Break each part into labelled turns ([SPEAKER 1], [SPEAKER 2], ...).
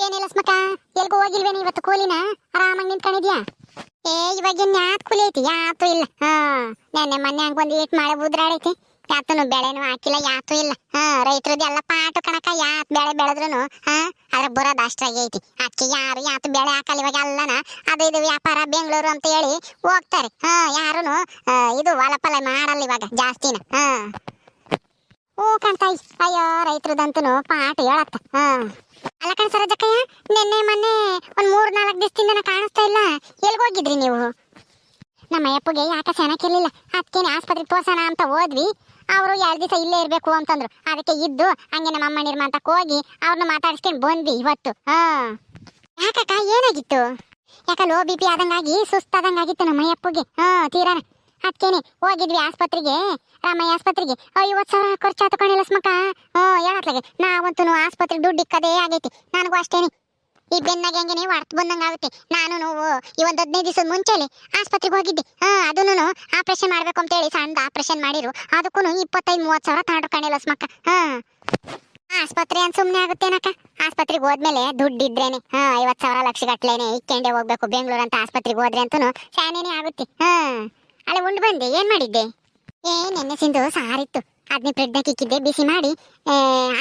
[SPEAKER 1] ಏನಿಲ್ಲ ಸ್ಮಕ, ಎಲ್ಗೂ ಹೋಗಿಲ್ವೇನು ಇವತ್ತು ಕೂಲಿನ? ಆರಾಮಾಗಿ ನಿಂತ್ಕೊಂಡಿದ್ಯಾ? ಇವಾಗ ಯಾತ್ ಕೂಲಿ ಐತಿ? ಯಾತು ಇಲ್ಲ. ನೆನ್ನೆ ಮೊನ್ನೆ ಹಂಗ ಒಂದ್ ಏಟ್ ಮಳೆ ಬುದ್ರಾಡೈತಿ, ಯಾತನು ಬೆಳೆನು ಹಾಕಿಲ್ಲ, ಯಾತು ಇಲ್ಲ. ರೈತರದ್ದು ಎಲ್ಲ ಪಾಟು ಕಣಕ, ಯಾತ್ ಬೆಳೆ ಬೆಳೆದ್ರುನು ಅದ್ರ ಬರೋದು ಅಷ್ಟಾಗಿ ಐತಿ. ಅದಕ್ಕೆ ಯಾರು ಯಾತು ಬೆಳೆ ಹಾಕಲ್ಲ ಇವಾಗ. ಎಲ್ಲನ ಅದು ಇದು ವ್ಯಾಪಾರ ಬೆಂಗಳೂರು ಅಂತ ಹೇಳಿ ಹೋಗ್ತಾರೆ. ಯಾರುನು ಇದು ಹೊಲ ಫಲ ಮಾಡಲ್ಲ ಇವಾಗ ಜಾಸ್ತಿನ. ಹೂ ಕಾಣ್ತಾಯಿ, ಅಯ್ಯೋ ರೈತರದಂತನು ಪಾಠ ಹೇಳತ್ತ. ಅಲ್ಲ ಕಣ್ ಸರೋಜಕ್ಕಯ್ಯ, ನಿನ್ನೆ ಮೊನ್ನೆ ಒಂದ್ 3-4 ದಿವಸದಿಂದ ಕಾಣಿಸ್ತಾ ಇಲ್ಲ. ಎಲ್ಗೋಗಿದ್ರಿ ನೀವು? ನಮ್ಮ ಅಪ್ಪಗೆ ಯಾಕೆ ಚೆನ್ನಾಗಿರ್ಲಿಲ್ಲ, ಅದಕ್ಕೇನೆ ಆಸ್ಪತ್ರೆಗೆ ತೋರ್ಸೋಣ ಅಂತ ಹೋದ್ವಿ. ಅವರು 2 ದಿವಸ ಇಲ್ಲೇ ಇರ್ಬೇಕು ಅಂತಂದ್ರು. ಅದಕ್ಕೆ ಇದ್ದು ಹಂಗೆ ನಮ್ಮ ಅಮ್ಮ ನಿರ್ಮಾಂತಕ್ಕೆ ಹೋಗಿ ಅವ್ರನ್ನ ಮಾತಾಡಿಸ್ಕೊಂಡು ಬಂದ್ವಿ ಇವತ್ತು. ಯಾಕಕ್ಕ ಏನಾಗಿತ್ತು? ಯಾಕ ಲೋ ಬಿ ಪಿ ಆದಂಗಾಗಿ ಸುಸ್ತಾದಂಗಾಗಿತ್ತು ನಮ್ಮ ಅಪ್ಪಗೆ. ತೀರಾನ. ಅದಕ್ಕೇನೆ ಹೋಗಿದ್ವಿ ಆಸ್ಪತ್ರೆಗೆ, ರಾಮಯ್ಯ ಆಸ್ಪತ್ರೆಗೆ. 50,000 ಖರ್ಚಾತು ಕಣಿಲ್ಲ ಸ್ಮಕ. ಹೇಳತ್ಲಾಗೆ ನಾವಂತೂ ಆಸ್ಪತ್ರೆಗೆ ದುಡ್ಡು ಇಕ್ಕದೇ ಆಗೈತಿ. ನನಗೂ ಅಷ್ಟೇನೆ, ಈ ಬೆನ್ನಾಗ ಹೆಂಗೆ ಹೊರ್ತು ಬಂದಂಗೆ ಆಗುತ್ತೆ. ನಾನು ಈ ಒಂದು 15 ದಿವಸದ ಮುಂಚೆಲಿ ಆಸ್ಪತ್ರೆಗೆ ಹೋಗಿದ್ದೆ. ಅದನ್ನು ಆಪರೇಷನ್ ಮಾಡ್ಬೇಕು ಅಂತ ಹೇಳಿ ಸಣ್ಣ ಆಪರೇಷನ್ ಮಾಡಿರು. ಅದಕ್ಕೂ 25-30 ಸಾವಿರ ತಗೊಂಡ್ರು ಕಣಿಲ್ಲ ಸ್ಮಕ. ಆಸ್ಪತ್ರೆ ಅಂತ ಸುಮ್ಮನೆ ಆಗುತ್ತೇನಕ್ಕ? ಆಸ್ಪತ್ರೆಗೆ ಹೋದ್ಮೇಲೆ ದುಡ್ಡು ಇದ್ರೇನೆ 50,000 ಲಕ್ಷ ಗಟ್ಲೇನೆ ಇಕ್ಕೊಂಡೆ ಹೋಗ್ಬೇಕು ಬೆಂಗಳೂರು ಅಂತ. ಆಸ್ಪತ್ರೆಗೆ ಹೋದ್ರೆ ಅಂತೂ ಶಾನೇನೆ ಆಗುತ್ತೆ. ಅಲ್ಲ ಉಂಡು ಬಂದೆ, ಏನ್ ಮಾಡಿದ್ದೆ? ನೆನ್ನೆ ಸಿಂದು ಸಾರಿತ್ತು, ಅದನ್ನೇ ಫ್ರಿಡ್ಜ್ನಾಗ ಇಕ್ಕಿದ್ದೆ. ಬಿಸಿ ಮಾಡಿ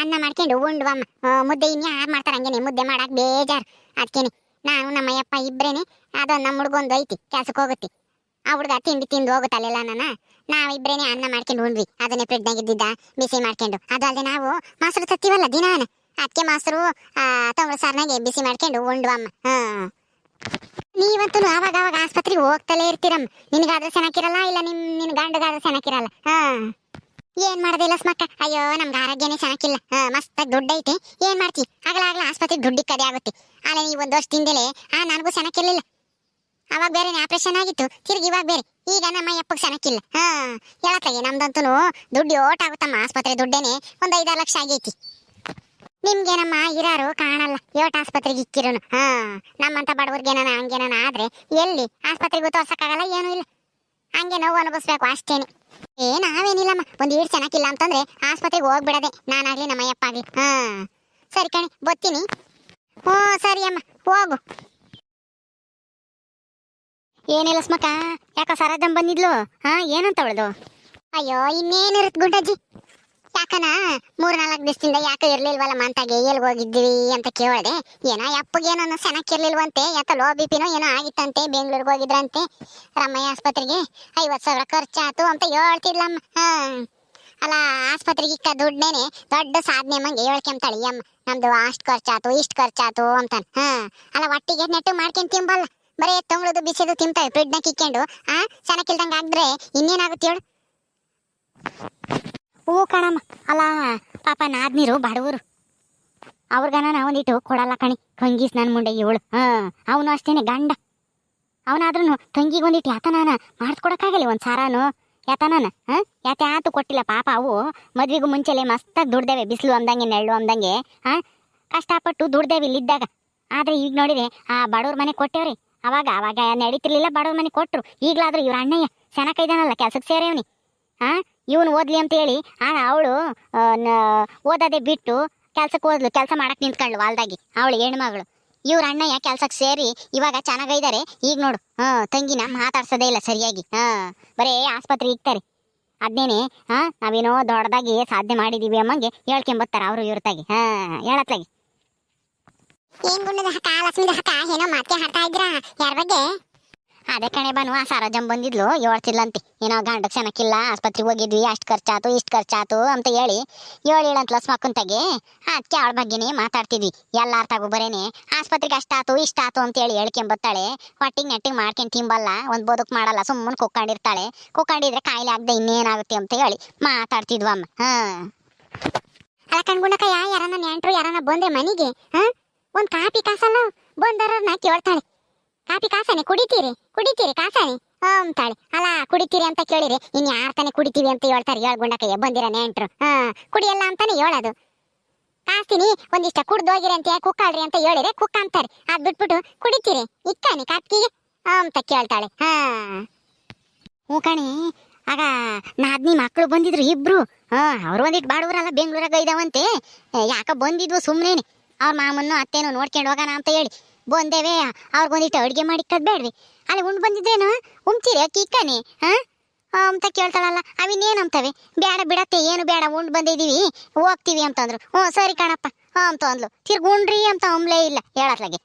[SPEAKER 1] ಅನ್ನ ಮಾಡ್ಕೊಂಡು ಉಂಡ್ವಮ್ಮ. ಮುದ್ದೆ ಇನ್ಯಾರು ಮಾಡ್ತಾರೆ? ಹಂಗೇನೆ ಮುದ್ದೆ ಮಾಡಕ್ ಬೇಜಾರು. ಅದಕ್ಕೇನೆ ನಾನು ನಮ್ಮ ಅಯ್ಯಪ್ಪ ಇಬ್ರೇನೆ. ಅದೊಂದು ನಮ್ಮ ಹುಡುಗೊಂದು ಐತಿ, ಕೆಲ್ಸಕ್ಕೆ ಹೋಗುತ್ತೆ. ಆ ಹುಡುಗ ತಿಂದು ಹೋಗುತ್ತಲ್ಲ ನಾವಿಬ್ರೇನೆ ಅನ್ನ ಮಾಡ್ಕೊಂಡು ಉಂಡ್ವಿ. ಅದನ್ನೇ ಫ್ರಿಡ್ಜ್ನಾಗ ಇದ್ದಿದ್ದ ಬಿಸಿ ಮಾಡ್ಕೊಂಡು. ಅದು ಅಲ್ಲದೆ ನಾವು ಮೊಸರು ತತ್ತೀವಲ್ಲ ದಿನಾನ, ಅದಕ್ಕೆ ಮೊಸರು ತೊಂಬಳು ಸಾರ್ನಾಗೆ ಬಿಸಿ ಮಾಡ್ಕೊಂಡು ಉಂಡ್ವಮ್ಮ. ನೀವಂತೂ ಅವಾಗ ಆಸ್ಪತ್ರೆಗೆ ಹೋಗ್ತಲೇ ಇರ್ತೀರಮ್ಮ. ನಿನಗಾದ್ರೆ ಚೆನ್ನಾಗಿರಲ್ಲ, ಇಲ್ಲ ನಿನ್ ಗಂಡಗಾದ್ರೆ ಚೆನ್ನಾಗಿರಲ್ಲ. ಏನ್ ಮಾಡೋದಿಲ್ಲ ಸ್ಮಕ್ಕ. ಅಯ್ಯೋ ನಮ್ಗೆ ಆರೋಗ್ಯನೇ ಚೆನ್ನಾಗಿಲ್ಲ. ಮಸ್ತಾಗಿ ದುಡ್ಡು ಐತೆ, ಏನ್ ಮಾಡ್ತಿ? ಆಗ್ಲ ಆಸ್ಪತ್ರೆಗೆ ದುಡ್ಡು ಇಕ್ಕದೇ ಆಗುತ್ತೆ. ಅಲ್ಲ ನೀವು 1 ವರ್ಷದಿಂದಲೇ ನನಗೂ ಚೆನ್ನಾಗಿರ್ಲಿಲ್ಲ. ಅವಾಗ ಬೇರೆ ಆಪರೇಷನ್ ಆಗಿತ್ತು, ತಿರ್ಗಿ ಇವಾಗ ಬೇರೆ. ಈಗ ನಮ್ಮ ಅಪ್ಪಗೆ ಚೆನ್ನಾಗಿಲ್ಲ. ಹೇಳತ್ತಾಗೆ ನಮ್ದಂತೂ ದುಡ್ಡು ಓಟ್ ಆಗುತ್ತಮ್ಮ. ಆಸ್ಪತ್ರೆ ದುಡ್ಡೇನೆ ಒಂದು 5-6 ಲಕ್ಷ ಆಗೈತಿ. ನಿಮ್ಗೇನಮ್ಮ ಇರಾರು ಕಾಣಲ್ಲ, ಯೋಟ್ ಆಸ್ಪತ್ರೆಗೆ ಇಕ್ಕಿರೋನು. ನಮ್ಮಂತ ಬಡವ್ರಿಗೇನ ಹಂಗೇನ ಆದ್ರೆ ಎಲ್ಲಿ ಆಸ್ಪತ್ರೆಗೂ ತೋರ್ಸಕ್ಕಾಗಲ್ಲ, ಏನೂ ಇಲ್ಲ. ಹಂಗೆ ನೋವು ಅನುಭವಿಸ್ಬೇಕು ಅಷ್ಟೇನೆ. ನಾವೇನಿಲ್ಲಮ್ಮ, ಒಂದು ಈಡ್ ಚೆನ್ನಾಗಿಲ್ಲ ಅಂತಂದ್ರೆ ಆಸ್ಪತ್ರೆಗೆ ಹೋಗ್ಬಿಡದೆ, ನಾನಾಗ್ಲಿ ನಮ್ಮ ಅಯ್ಯಪ್ಪ ಆಗ್ಲಿ. ಸರಿ ಕಣಿ, ಬತ್ತೀನಿ. ಸರಿ ಅಮ್ಮ, ಹೋಗು. ಏನಿಲ್ಲ ಸ್ಮಕ, ಯಾಕ ಸರೋಜಮ್ಮ ಬಂದಿದ್ಲು? ಏನಂತ ಅವಳದು? ಅಯ್ಯೋ ಇನ್ನೇನಿರುತ್ತೆ ಗುಂಡಜ್ಜಿ, ಯಾಕನ 3-4 ದಿವಸದಿಂದ ಯಾಕೆ ಇರ್ಲಿಲ್ವಲ್ಲ ಮಂತಾಗೆ, ಎಲ್ಗೆ ಹೋಗಿದ್ವಿ ಅಂತ ಕೇಳಿದೆ. ಏನೋ ಅಪ್ಪಗೇನೋ ಚೆನ್ನಾಗಿರ್ಲಿಲ್ವಂತೆ, ಯಾಕ ಲೋ ಬಿ ಪಿನೋ ಏನೋ ಆಗಿತ್ತಂತೆ. ಬೆಂಗಳೂರಿಗೆ ಹೋಗಿದ್ರಂತೆ ರಾಮಯ್ಯ ಆಸ್ಪತ್ರೆಗೆ. 50,000 ಖರ್ಚಾತು ಅಂತ ಹೇಳ್ತಿದ್ಲಮ್ಮ. ಅಲ್ಲ ಆಸ್ಪತ್ರೆಗೆ ಇಕ್ಕ ದುಡ್ಡೇನೆ ದೊಡ್ಡ ಸಾಧನೆ ಮಂಗೆ ಹೇಳ್ಕೊಂತಾಳೆ ಅಮ್ಮ. ನಮ್ದು ಅಷ್ಟು ಖರ್ಚಾತು ಇಷ್ಟು ಖರ್ಚಾತು ಅಂತಾನೆ. ಅಲ್ಲ ಒಟ್ಟಿಗೆ ನೆಟ್ಟು ಮಾಡ್ಕೊಂಡು ತಿಂಬಲ್ಲ, ಬರೀ ತೊಂಗಳದು ಬಿಸಿದು ತಿಂತಾವೆ ಫ್ರಿಡ್ಜ್ನಾಗ ಇಕ್ಕೊಂಡು. ಚೆನ್ನಾಗಿಲ್ದಂಗೆ ಆಗಿದ್ರೆ ಇನ್ನೇನಾಗುತ್ತೆ ಹೇಳು? ಹೂ ಕಣಮ್ಮ. ಅಲ್ಲ ಪಾಪ ನಾದ್ನೀರು ಬಡವರು, ಅವ್ರಿಗನ ನಾವೊಂದಿಟ್ಟು ಕೊಡಲ್ಲ ಕಣಿ. ತಂಗೀಸ್ ನನ್ನ ಮುಂಡೆ ಇವಳು. ಅವನು ಅಷ್ಟೇನೆ ಗಂಡ. ಅವನಾದ್ರೂ ತಂಗಿಗೊಂದಿಟ್ಟು ಯಾತನಾನ ಮಾಡಿಸ್ಕೊಡಕ್ಕಾಗಲಿ ಒಂದು ಸಾರಾನು. ಯಾತನಾನ ಯಾತು ಕೊಟ್ಟಿಲ್ಲ ಪಾಪ. ಅವು ಮದ್ವೆಗೂ ಮುಂಚೆಲೆ ಮಸ್ತಾಗಿ ದುಡ್ದೇವೆ, ಬಿಸಿಲು ಅಂದಂಗೆ ನೆಳ್ಳು ಅಂದಂಗೆ. ಕಷ್ಟಪಟ್ಟು ದುಡ್ದೇವೆ ಇಲ್ಲಿದ್ದಾಗ. ಆದರೆ ಈಗ ನೋಡಿದ್ರೆ ಆ ಬಡವ್ರ ಮನೆ ಕೊಟ್ಟೇವ್ರಿ. ಅವಾಗ ನಡೀತಿರ್ಲಿಲ್ಲ, ಬಡವ್ರ ಮನೆ ಕೊಟ್ಟರು. ಈಗಲಾದ್ರೂ ಇವ್ರ ಅಣ್ಣಯ್ಯ ಚೆನ್ನಾಗಿದ್ದಾನಲ್ಲ, ಕೆಲ್ಸಕ್ಕೆ ಸೇರೇವ್ನಿ. ಇವನು ಓದ್ಲಿ ಅಂತ ಹೇಳಿ ಅವಳು ಓದೋದೇ ಬಿಟ್ಟು ಕೆಲ್ಸಕ್ಕೆ ಹೋದ್ಲು. ಕೆಲಸ ಮಾಡಕ್ಕೆ ನಿಂತ್ಕೊಂಡ್ಲು ಹೊಲ್ದಾಗಿ ಅವಳು ಹೆಣ್ಮಗಳು. ಇವ್ರ ಅಣ್ಣಯ್ಯ ಕೆಲ್ಸಕ್ಕೆ ಸೇರಿ ಇವಾಗ ಚೆನ್ನಾಗಿದ್ದಾರೆ. ಈಗ ನೋಡು ತಂಗಿನ ಮಾತಾಡ್ಸೋದೇ ಇಲ್ಲ ಸರಿಯಾಗಿ. ಬರೇ ಆಸ್ಪತ್ರೆ ಇಕ್ತಾರೆ. ಅದನ್ನೇನೆ ನಾವೇನೋ ದೊಡ್ಡದಾಗಿ ಸಾಧನೆ ಮಾಡಿದೀವಿ ಅಮ್ಮಂಗೆ ಹೇಳ್ಕೊಂಬತ್ತಾರೆ ಅವರು ಇವ್ರತಾಗಿ. ಹೇಳತ್ಲಾಗಿ ಏನ್ ಗುಂಡದ ಹಕ್ಕ ಲಕ್ಷ್ಮೀದ ಹಕ್ಕ ಏನೋ ಮಾತೆ ಹಾಡ್ತಾ ಇದ್ರ ಯಾರ ಬಗ್ಗೆ? ಅದೇ ಕಣೆ ಬನು, ಆ ಸರೋಜಮ್ಮ ಬಂದಿದ್ಲು, ಹೇಳ್ತಿಲ್ಲಂತೆ ಏನೋ ಗಂಡಕ್ಕೆ ಚೆನ್ನಾಗಿಲ್ಲ, ಆಸ್ಪತ್ರೆಗೆ ಹೋಗಿದ್ವಿ, ಅಷ್ಟು ಖರ್ಚಾತು ಇಷ್ಟು ಖರ್ಚಾತು ಅಂತ ಹೇಳಿ ಹೇಳಿಳಂತಲ ಸ್ಮಕ್ಕಂತಾಗೆ. ಅದಕ್ಕೆ ಅವಳ ಬಗ್ಗೆನೇ ಮಾತಾಡ್ತಿದ್ವಿ. ಎಲ್ಲಾರ ತಗೋ ಬರೇನೆ ಆಸ್ಪತ್ರೆಗೆ ಅಷ್ಟಾತು ಇಷ್ಟಾತು ಅಂತ ಹೇಳಿ ಹೇಳ್ಕೊಂಬತ್ತಾಳೆ. ಹೊಟ್ಟಿಗೆ ನೆಟ್ಟಿಗೆ ಮಾಡ್ಕೊಂಡು ತಿಂಬಲ್ಲ, ಒಂದು ಬದುಕು ಮಾಡಲ್ಲ, ಸುಮ್ಮನೆ ಕುಕ್ಕೊಂಡಿರ್ತಾಳೆ. ಕುಕ್ಕೊಂಡಿದ್ರೆ ಕಾಯಿಲೆ ಆಗದೆ ಇನ್ನೇನಾಗುತ್ತೆ ಅಂತ ಹೇಳಿ ಮಾತಾಡ್ತಿದ್ವಮ್ಮ. ಅಲ್ಲ ಕಣ್ಗುಂಡಕ್ಕ, ಯಾರನ್ನ ನೆಂಟ್ರು ಯಾರನ್ನ ಬಂದ್ರೆ ಮನೆಗೆ ಒಂದು ಕಾಪಿ ಕಾಸಲ್ಲ ಬಂದರನ್ನ ಕೇಳ್ತಾಳೆ. ಕಾಪಿ ಕಾಸನೆ ಕುಡಿತೀರಿ ಕಾಸನೆ ಅಂತಾಳೆ. ಅಲ್ಲ ಕುಡಿತೀರಿ ಅಂತ ಕೇಳಿರಿ ಇನ್ ಯಾರ ತಾನೆ ಕುಡಿತೀವಿ ಅಂತ ಹೇಳ್ತಾರೆ? ಹೇಳ್ಗುಂಡಕಯ್ಯ ಬಂದಿರ ನೆಂಟ್ರು. ಕುಡಿಯಲ್ಲ ಅಂತಾನೆ ಹೇಳೋದು. ಕಾಸ್ತೀನಿ ಒಂದಿಷ್ಟ ಕುಡ್ದೋಗಿರಿ ಅಂತ ಕುಕ್ಕಾಳ್ರಿ ಅಂತ ಹೇಳಿದ್ರೆ ಕುಕ್ಕ ಅಂತಾರೆ. ಅದ್ ಬಿಟ್ಬಿಟ್ಟು ಕುಡಿತೀರಿ ಇಕ್ಕಾನಿ ಕಾಪ್ಕಿಗೆ ಅಂತ ಕೇಳ್ತಾಳೆ. ಹ್ಞೂ ಕಣಿ. ಆಗ ನಾದ್ನಿ ಮಕ್ಕಳು ಬಂದಿದ್ರು ಇಬ್ರು. ಅವ್ರು ಒಂದಿಟ್ಟು ಬಾಡುವರಲ್ಲ, ಬೆಂಗಳೂರಾಗ ಇದಾವಂತೆ. ಯಾಕ ಬಂದಿದ್ವು ಸುಮ್ಮನೆ. ಅವ್ರ ಮಾಮನ್ನು ಅತ್ತೇನು ನೋಡ್ಕೊಂಡು ಹೋಗೋಣ ಅಂತ ಹೇಳಿ ಬಂದೇವೆ. ಅವ್ರಿಗೊಂದಿಟ್ಟು ಅಡುಗೆ ಮಾಡಿ ಬೇಡ್ರಿ, ಅಲ್ಲಿ ಉಂಡು ಬಂದಿದ್ದೇನು ಉಮ್ತೀರಿ ಅಕ್ಕಿ ಇಕ್ಕನಿ ಅಂತ ಕೇಳ್ತಾಳಲ್ಲ. ಅವಿನ್ನೇನಂತವೆ, ಬೇಡ ಬಿಡತ್ತೆ ಏನು ಬೇಡ ಉಂಡು ಬಂದಿದ್ದೀವಿ ಹೋಗ್ತೀವಿ ಅಂತಂದ್ರು. ಹ್ಞೂ ಸರಿ ಕಣಪ್ಪ ಅಂತ ಅಂದ್ಲು. ತಿರ್ಗುಂಡ್ರಿ ಅಂತ ಅಂಬ್ಲೇ ಇಲ್ಲ ಹೇಳತ್ಲಾಗೆ.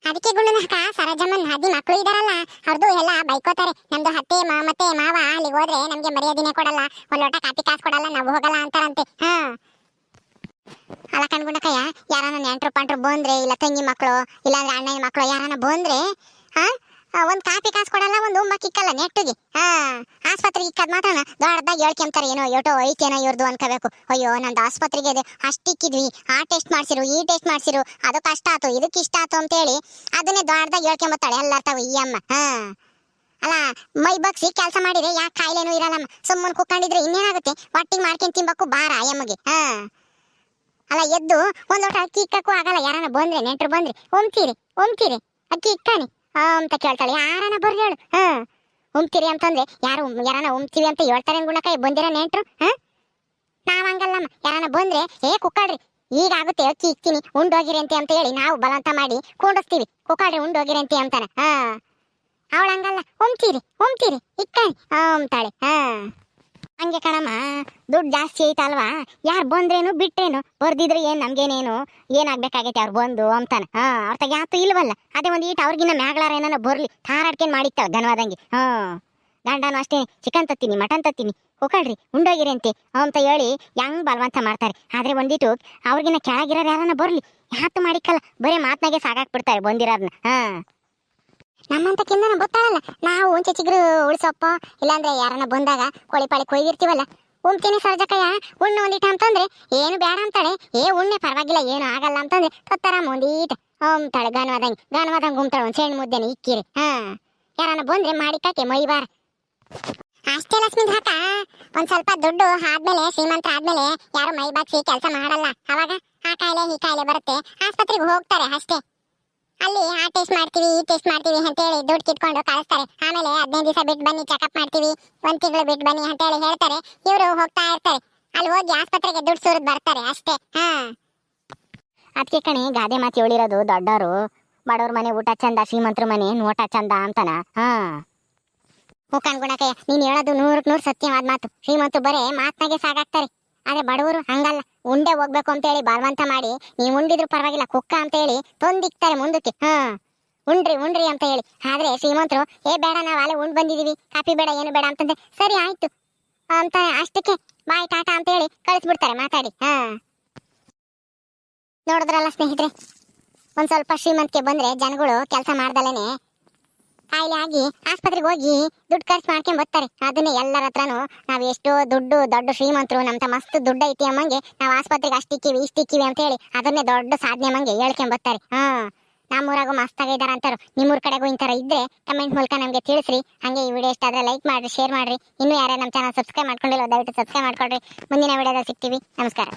[SPEAKER 1] ಅದಕ್ಕೆ ಗುಂಡನ ಅಕ್ಕ ಸರೋಜಮ್ಮನ್ ಹದ್ದಿ ಮಕ್ಕಳು ಇದಾರಲ್ಲ ಅವ್ರದ್ದು ಎಲ್ಲ ಬೈಕೋತಾರೆ. ನಮ್ದು ಅತ್ತೆ ಮತ್ತೆ ಮಾವ ಅಲ್ಲಿಗೆ ಹೋದ್ರೆ ನಮ್ಗೆ ಮರ್ಯಾದಿನೇ ಕೊಡಲ್ಲ, ಒಂದ್ ಲೋಟ ಕಾಪಿ ಕಾಸು ಕೊಡಲ್ಲ, ನಾವು ಹೋಗಲ್ಲ ಅಂತಾರಂತೆ. ಅಲ್ಲ ಕಣ್ಗುಂಡಕಯ್ಯ, ಯಾರನ್ನ ನೆಂಟ್ರು ಪಂಟ್ರು ಬಂದ್ರೆ ಇಲ್ಲ ತಂಗಿ ಮಕ್ಕಳು ಇಲ್ಲಾಂದ್ರೆ ಅಣ್ಣನ ಮಕ್ಕಳು ಯಾರನ್ನ ಬಂದ್ರೆ ಒಂದ್ ಕಾಪಿ ಕಾಸು ಕೊಡಲ್ಲ, ಒಂದು ಉಮ್ಮಕ್ಕಿಕ್ಕಲ್ಲ ನೆಟ್ಟಿಗೆ. ಆಸ್ಪತ್ರೆಗೆ ಇಕ್ಕದ್ ಮಾತ್ರ ದೊಡ್ಡದಾಗಿ ಹೇಳ್ಕೊಂತಾರೆ, ಏನೋ ಏಟೋ ಐತೇನೋ ಇವ್ರದ್ದು ಅನ್ಕೋಬೇಕು. ಅಯ್ಯೋ ನಂದು ಆಸ್ಪತ್ರೆಗೆ ಇದೆ ಅಷ್ಟಿಕ್ಕಿದ್ವಿ, ಆ ಟೆಸ್ಟ್ ಮಾಡ್ಸಿರು ಈ ಟೆಸ್ಟ್ ಮಾಡ್ಸಿರು, ಅದು ಕಷ್ಟ ಆತು ಇದಕ್ಕೆ ಇಷ್ಟ ಆತು ಅಂತೇಳಿ ಅದನ್ನೇ ದೊಡ್ಡದಾಗಿ ಹೇಳ್ಕೊಂಬತ್ತಾಳೆ ಎಲ್ಲ ತಾವು ಈ ಅಮ್ಮ. ಅಲ್ಲ ಮೈ ಬಗ್ಸಿ ಕೆಲಸ ಮಾಡಿದ್ರೆ ಯಾಕೆ ಕಾಯಿಲೆನೂ ಇರಲ್ಲಮ್ಮ, ಸುಮ್ಮನೆ ಕುತ್ಕೊಂಡಿದ್ರೆ ಇನ್ನೇನಾಗುತ್ತೆ, ಒಟ್ಟಿಗೆ ಮಾಡ್ಕೊಂಡು ತಿನ್ಬೇಕು ಬಾರ ಅಯ್ಯಮ್ಮಗೆ. ಅಲ್ಲ ಎದ್ದು ಒಂದ್ ಲೋಟ ಅಕ್ಕಿ ಇಕ್ಕಕ್ಕೂ ಆಗಲ್ಲ, ಯಾರನ್ನ ಬಂದ್ರೆ ನೆಂಟ್ರು ಬಂದ್ರೆ ಉಮ್ತೀರಿ ಅಕ್ಕಿ ಇಕ್ಕಾನಿ ಅಂತ ಕೇಳ್ತಾಳೆ. ಯಾರನ್ನ ಬರ್ರಿ ಹೇಳು. ಉಮ್ತೀರಿ ಅಂತಂದ್ರೆ ಯಾರನ್ನ ಉಮ್ತೀವಿ ಅಂತ ಹೇಳ್ತಾರೆ ಗುಣಕಾಯಿ ಬಂದಿರ ನೆಂಟ್ರು. ನಾವ್ ಹಂಗಲ್ಲಮ್ಮ, ಯಾರನ್ನ ಬಂದ್ರೆ ಕುಕ್ಕಳ್ರಿ ಈಗ ಆಗುತ್ತೆ ಅಕ್ಕಿ ಇಕ್ತೀನಿ ಉಂಡೋಗಿರಿ ಅಂತ ಹೇಳಿ ನಾವು ಬಲವಂತ ಮಾಡಿ ಕೊಂಡಿಸ್ತೀವಿ. ಕುಕ್ಕಳ್ರಿ ಉಂಡೋಗಿರಿ ಅಂತಾನೆ. ಅವಳ ಹಂಗಲ್ಲ, ಉಮ್ತೀರಿ ಇಕ್ಕಾನಿ ಅಂತಾಳೆ. ಹಂಗೆ ಕಣಮ್ಮ, ದುಡ್ಡು ಜಾಸ್ತಿ ಐತಲ್ವಾ, ಯಾರು ಬಂದ್ರೇನು ಬಿಟ್ರೇನು, ಬರ್ದಿದ್ರೆ ಏನ್ ನಮ್ಗೇನೇನು ಏನಾಗ್ಬೇಕಾಗೈತೆ ಅವ್ರು ಬಂದು ಅಂತಾನೆ. ಅವ್ರ ತಗ ಯಾತು ಇಲ್ವಲ್ಲ, ಅದೇ ಒಂದ್ ಈಟ್ ಅವ್ರಿಗಿನ್ನ ಮ್ಯಾಗ್ಲಾರ ಏನಾನ ಬರ್ಲಿ ತಾರಾಡ್ಕೊಂಡ್ ಮಾಡಿತ್ತಾಳ ಘನವಾದಂಗೆ. ಗಂಡನು ಅಷ್ಟೇ ಚಿಕನ್ ತತ್ತೀನಿ ಮಟನ್ ತತ್ತೀನಿ ಹೋಗಳ್ರಿ ಉಂಡೋಗಿರಿ ಅಂತ ಹೇಳಿ ಹೆಂಗ್ ಬಲವಂತ ಮಾಡ್ತಾರೆ. ಆದ್ರೆ ಒಂದಿಟ್ಟು ಅವ್ರಿಗಿನ್ನ ಕೆಳಗಿರೋರು ಯಾರನ್ನ ಬರ್ಲಿ ಯಾತು ಮಾಡಿಕ್ಕಲ್ಲ, ಬರೀ ಮಾತ್ನಾಗೆ ಸಾಕಾಕ್ಬಿಡ್ತಾರೆ ಬಂದಿರೋರ್ನ. ನಮ್ಮಂತ ಕಿಂದನ ಗೊತ್ತಾಗಲ್ಲ, ನಾವು ಒಂಚೆ ಚಿಗ್ರು ಉಳಿಸಪ್ಪ ಇಲ್ಲಾಂದ್ರೆ ಯಾರನ್ನ ಬಂದಾಗ ಕೋಳಿ ಪಾಳಿ ಕೊಯ್ದಿರ್ತೀವಲ್ಲ, ಉಣ್ತೀನಿ ಸರ್ಜಕಯ್ಯ ಉಣ್ಣು ಒಂದಿಟ ಅಂತಂದ್ರೆ ಏನು ಬೇಡ ಅಂತಾಳೆ. ಉಣ್ಣೆ ಪರವಾಗಿಲ್ಲ ಏನು ಆಗಲ್ಲ ಅಂತಂದ್ರೆ ತತ್ತರ ಒಂದೀಟ ಅಂತಾಳೆ. ಗಾನವಾದಂಗೆ ಉಮ್ತಾಳೆ ಒಂದ್ ಸಣ್ಣ ಮುದ್ದೆನೆ ಇಕ್ಕಿರಿ. ಯಾರನ್ನ ಬಂದ್ರೆ ಮಾಡಿಕಾಕೆ ಮೈಬಾರ ಅಷ್ಟೇ ಲಕ್ಷ್ಮೀ ಹಾಕ. ಒಂದ್ ಸ್ವಲ್ಪ ದುಡ್ಡು ಆದ್ಮೇಲೆ ಶ್ರೀಮಂತರ ಆದ್ಮೇಲೆ ಯಾರು ಮೈ ಬಾಗ್ಸಿ ಕೆಲಸ ಮಾಡಲ್ಲ, ಅವಾಗ ಆ ಕಾಯಿಲೆ ಈ ಕಾಯಿಲೆ ಬರುತ್ತೆ, ಆಸ್ಪತ್ರೆಗೆ ಹೋಗ್ತಾರೆ ಅಷ್ಟೇ. ಅಲ್ಲಿ ಆ ಟೆಸ್ಟ್ ಮಾಡ್ತೀವಿ ಈ ಟೆಸ್ಟ್ ಮಾಡ್ತೀವಿ ಅಂತೇಳಿ ದುಡ್ಡು ಕಿತ್ಕೊಂಡು ಕಳಿಸ್ತಾರೆ. ಆಮೇಲೆ 15 ದಿವಸ ಬಿಟ್ಟು ಬನ್ನಿ ಚೆಕಪ್ ಮಾಡ್ತೀವಿ, 1 ತಿಂಗಳು ಬಿಟ್ಟು ಬನ್ನಿ ಅಂತೇಳಿ ಹೇಳ್ತಾರೆ. ಇವರು ಹೋಗ್ತಾ ಇರ್ತಾರೆ, ಅಲ್ಲಿ ಹೋಗಿ ಆಸ್ಪತ್ರೆಗೆ ದುಡ್ಡು ಸುರಿದ್ ಬರ್ತಾರೆ ಅಷ್ಟೇ. ಅದಕ್ಕೆ ಕಣೆ ಗಾದೆ ಮಾತು ಹೇಳಿರೋದು ದೊಡ್ಡವರು, ಬಡವ್ರ ಮನೆ ಊಟ ಚಂದ ಶ್ರೀಮಂತರ ಮನೆ ನೋಟ ಚಂದ ಅಂತನ. ಮುಖಾನ್ ಗುಣಕಯ್ಯ ನೀನ್ ಹೇಳೋದು 100ಕ್ಕೆ 100 ಸತ್ಯವಾದ ಮಾತು. ಶ್ರೀಮಂತರು ಬರೇ ಮಾತ್ನಾಗೆ ಸಾಗಾಗ್ತಾರೆ, ಆದ್ರೆ ಬಡವರು ಹಂಗಲ್ಲ, ಉಂಡೆ ಹೋಗ್ಬೇಕು ಅಂತ ಹೇಳಿ ಬಲವಂತ ಮಾಡಿ ನೀವ್ ಉಂಡಿದ್ರು ಪರವಾಗಿಲ್ಲ ಕುಕ್ಕ ಅಂತ ಹೇಳಿ ತೊಂದಿಕ್ತಾರೆ ಮುಂದಕ್ಕೆ. ಉಂಡ್ರಿ ಅಂತ ಹೇಳಿ. ಆದ್ರೆ ಶ್ರೀಮಂತರು ಬೇಡ ನಾವ್ ಅಲ್ಲೇ ಉಂಡ್ ಬಂದಿದೀವಿ, ಕಾಫಿ ಬೇಡ ಏನು ಬೇಡ ಅಂತಂದ್ರೆ ಸರಿ ಆಯ್ತು ಅಂತ ಅಷ್ಟಕ್ಕೆ ಬಾಯ್ ಟಾಟಾ ಅಂತ ಹೇಳಿ ಕಳಿಸ್ಬಿಡ್ತಾರೆ ಮಾತಾಡಿ. ನೋಡಿದ್ರಲ್ಲ ಸ್ನೇಹಿತರೆ, ಒಂದ್ ಸ್ವಲ್ಪ ಶ್ರೀಮಂತಿಗೆ ಬಂದ್ರೆ ಜನಗಳು ಕೆಲಸ ಮಾಡ್ದಲೇನೆ ಕಾಯಿಲೆ ಆಗಿ ಆಸ್ಪತ್ರೆಗೆ ಹೋಗಿ ದುಡ್ಡು ಖರ್ಚು ಮಾಡ್ಕೊಂಡ್ ಬರ್ತಾರೆ. ಅದನ್ನೇ ಎಲ್ಲರ ಹತ್ರನು ನಾವ್ ಎಷ್ಟೋ ದುಡ್ಡು ದೊಡ್ಡ ಶ್ರೀಮಂತರು ನಮ್ತ ಮಸ್ತ್ ದುಡ್ಡು ಐತಿ ಅಮ್ಮಂಗೆ ನಾವ್ ಆಸ್ಪತ್ರೆಗೆ ಅಷ್ಟಿಕ್ಕಿವಿ ಇಷ್ಟಿಕ್ಕಿವಿ ಅಂತ ಹೇಳಿ ಅದನ್ನೇ ದೊಡ್ಡ ಸಾಧನೆ ಅಮ್ಮಂಗೆ ಹೇಳ್ಕೊಂಡ್ ಬರ್ತಾರೆ. ನಮ್ಮೂರಾಗೂ ಮಸ್ತಾಗ ಇದಾರ ಅಂತಾರು. ನಿಮ್ಮೂರ್ ಕಡೆಗೂ ಇಂತರ ಇದ್ರೆ ಕಮೆಂಟ್ ಮೂಲಕ ನಮ್ಗೆ ತಿಳಿಸ್ರಿ. ಹಂಗೆ ಈ ವಿಡಿಯೋ ಇಷ್ಟ ಆದ್ರೆ ಲೈಕ್ ಮಾಡ್ರಿ, ಶೇರ್ ಮಾಡ್ರಿ. ಇನ್ನೂ ಯಾರೇ ನಮ್ಮ ಚಾನಲ್ ಸಬ್ಸ್ಕ್ರೈಬ್ ಮಾಡ್ಕೊಂಡಿಲ್ಲ ದಯವಿಟ್ಟು ಸಬ್ಸ್ಕ್ರೈಬ್ ಮಾಡ್ಕೊಳ್ರಿ. ಮುಂದಿನ ವಿಡಿಯೋದಲ್ಲಿ ಸಿಗ್ತೀವಿ. ನಮಸ್ಕಾರ.